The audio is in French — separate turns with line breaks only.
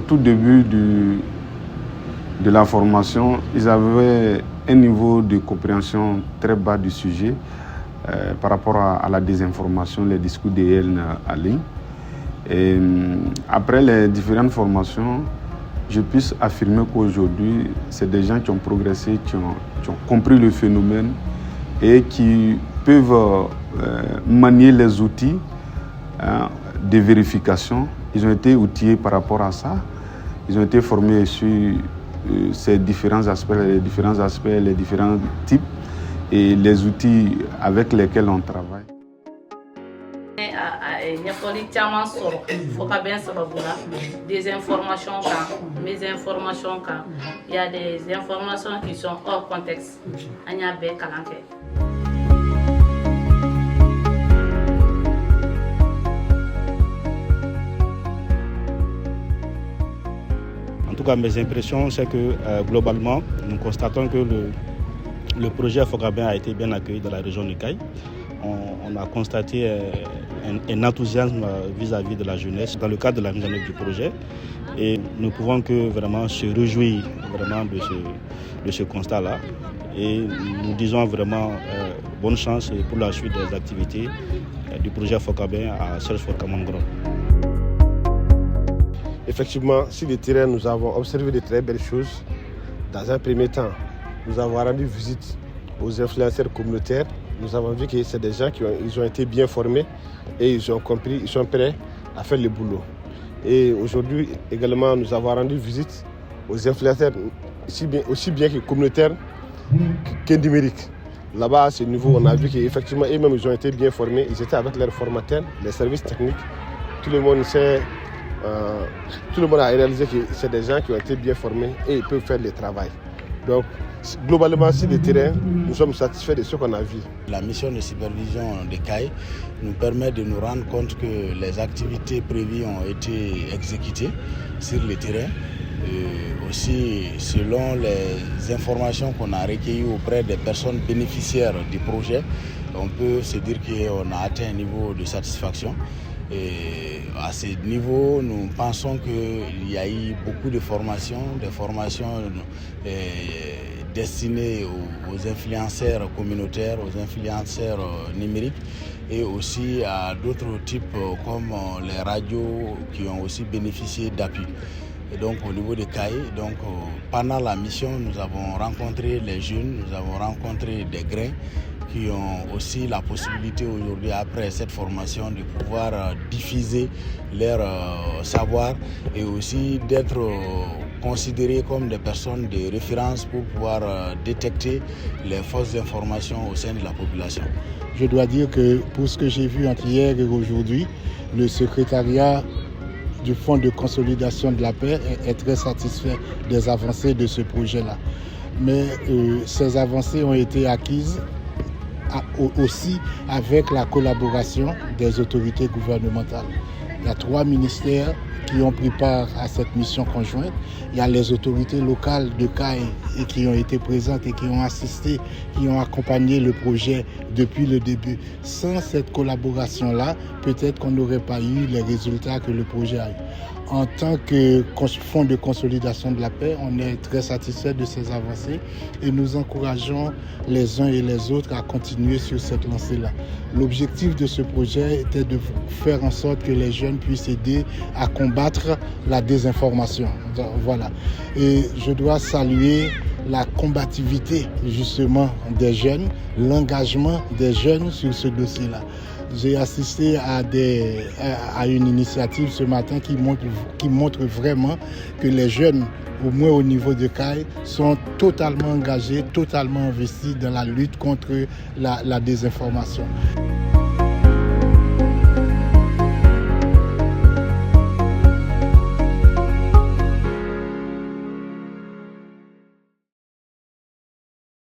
tout début de la formation, ils avaient un niveau de compréhension très bas du sujet par rapport à la désinformation, les discours des haines en ligne. Et après les différentes formations, je puisse affirmer qu'aujourd'hui, c'est des gens qui ont progressé, qui ont compris le phénomène et qui peuvent manier les outils de vérification. Ils ont été outillés par rapport à ça. Ils ont été formés sur ces différents aspects, les différents types et les outils avec lesquels on travaille.
ɲɛfɔli caman sɔrɔ fo ka bɛn sababu la désinformation kan mésinformation kan il y a des informations qui sont hors contexte an y'a bɛɛ kalan kɛ.
En tout cas, mes impressions, c'est que globalement, nous constatons que le projet Fokabin a été bien accueilli dans la région de Caille. On a constaté un enthousiasme vis-à-vis de la jeunesse dans le cadre de la mise en œuvre du projet. Et nous pouvons que vraiment se réjouir vraiment de ce constat-là. Et nous disons vraiment bonne chance pour la suite des activités du projet Fokabin à Serge-Fort-Kamangoro.
Effectivement, sur le terrain, nous avons observé de très belles choses. Dans un premier temps, nous avons rendu visite aux influenceurs communautaires. Nous avons vu que c'est des gens qui ont été bien formés et ils ont compris, ils sont prêts à faire le boulot. Et aujourd'hui également, nous avons rendu visite aux influenceurs aussi bien que communautaires que numériques. Là-bas, à ce niveau, on a vu qu'effectivement, eux-mêmes, ils ont été bien formés. Ils étaient avec leurs formateurs, les services techniques. Tout le monde a réalisé que c'est des gens qui ont été bien formés et ils peuvent faire le travail. Donc, globalement, sur le terrain, nous sommes satisfaits de ce qu'on a vu.
La mission de supervision de CAI nous permet de nous rendre compte que les activités prévues ont été exécutées sur le terrain. Aussi, selon les informations qu'on a recueillies auprès des personnes bénéficiaires du projet, on peut se dire qu'on a atteint un niveau de satisfaction. Et à ce niveau, nous pensons qu'il y a eu beaucoup de formations, destinées aux influenceurs communautaires, aux influenceurs numériques et aussi à d'autres types comme les radios qui ont aussi bénéficié d'appui. Et donc au niveau de CAI, pendant la mission, nous avons rencontré les jeunes, nous avons rencontré des grains qui ont aussi la possibilité aujourd'hui, après cette formation, de pouvoir diffuser leur savoir et aussi d'être considérés comme des personnes de référence pour pouvoir détecter les fausses informations au sein de la population.
Je dois dire que pour ce que j'ai vu entre hier et aujourd'hui, le secrétariat du Fonds de consolidation de la paix est très satisfait des avancées de ce projet-là. Mais ces avancées ont été acquises aussi avec la collaboration des autorités gouvernementales. Il y a 3 ministères qui ont pris part à cette mission conjointe. Il y a les autorités locales de CAI qui ont été présentes et qui ont assisté, qui ont accompagné le projet depuis le début. Sans cette collaboration-là, peut-être qu'on n'aurait pas eu les résultats que le projet a eu. En tant que Fonds de consolidation de la paix, on est très satisfait de ces avancées et nous encourageons les uns et les autres à continuer sur cette lancée-là. L'objectif de ce projet était de faire en sorte que les jeunes puissent aider à combattre la désinformation. Voilà. Et je dois saluer la combativité justement des jeunes, l'engagement des jeunes sur ce dossier-là. J'ai assisté à une initiative ce matin qui montre vraiment que les jeunes, au moins au niveau de CAI, sont totalement engagés, totalement investis dans la lutte contre la désinformation.